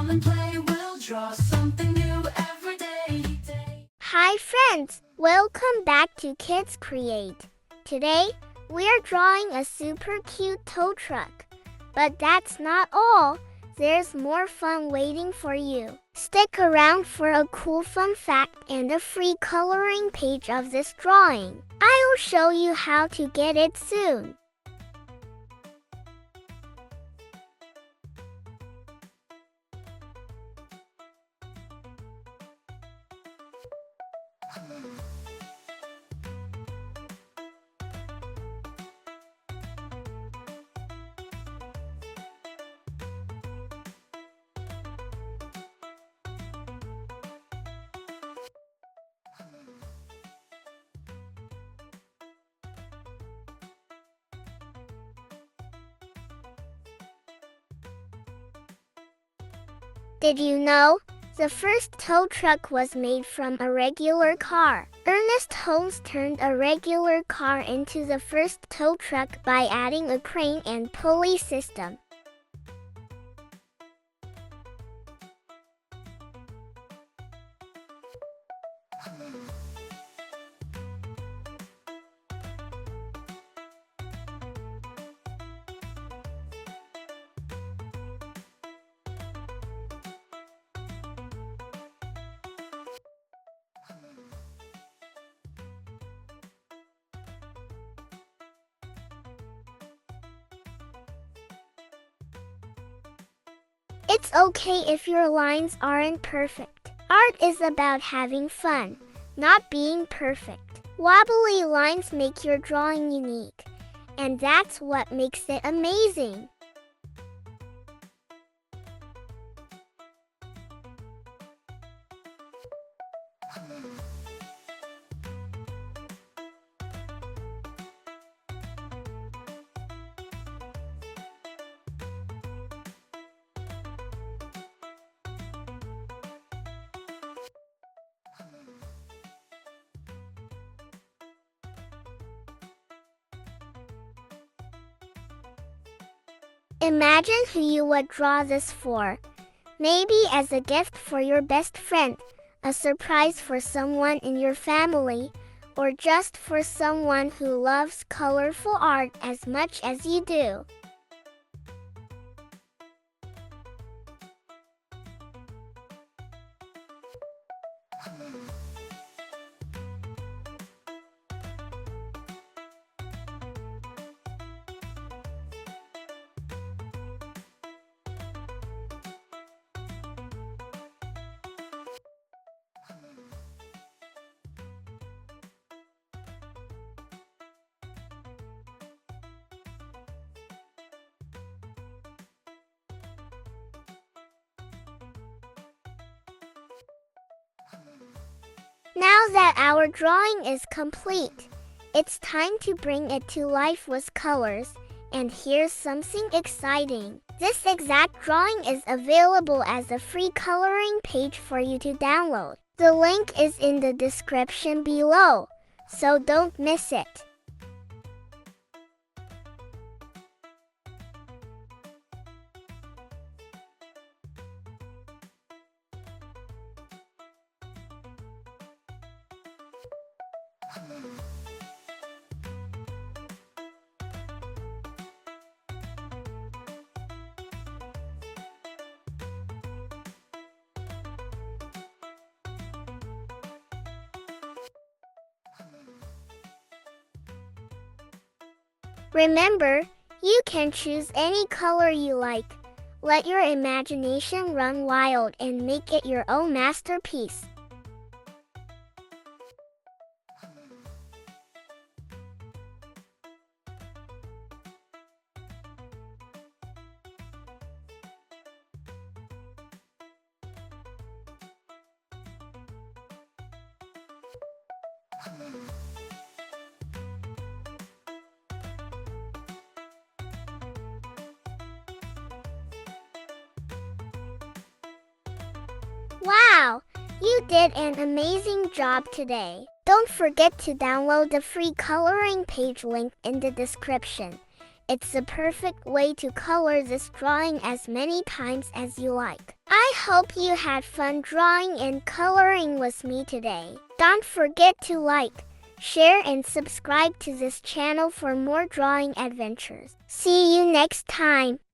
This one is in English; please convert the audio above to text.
come and play. We'll draw something new every day. Hi friends, welcome back to Kids Create. Today, we're drawing a super cute tow truck. But that's not all. There's more fun waiting for you. Stick around for a cool fun fact and a free coloring page of this drawing. I'll show you how to get it soon. Did you know? The first tow truck was made from a regular car. Ernest Holmes turned a regular car into the first tow truck by adding a crane and pulley system. It's okay if your lines aren't perfect. Art is about having fun, not being perfect. Wobbly lines make your drawing unique, and that's what makes it amazing. Imagine who you would draw this for. Maybe as a gift for your best friend, a surprise for someone in your family, or just for someone who loves colorful art as much as you do. Now that our drawing is complete, it's time to bring it to life with colors, and here's something exciting. This exact drawing is available as a free coloring page for you to download. The link is in the description below, so don't miss it. Remember, you can choose any color you like. Let your imagination run wild and make it your own masterpiece. Wow! You did an amazing job today. Don't forget to download the free coloring page linked in the description. It's the perfect way to color this drawing as many times as you like. I hope you had fun drawing and coloring with me today. Don't forget to like, share and subscribe to this channel for more drawing adventures. See you next time.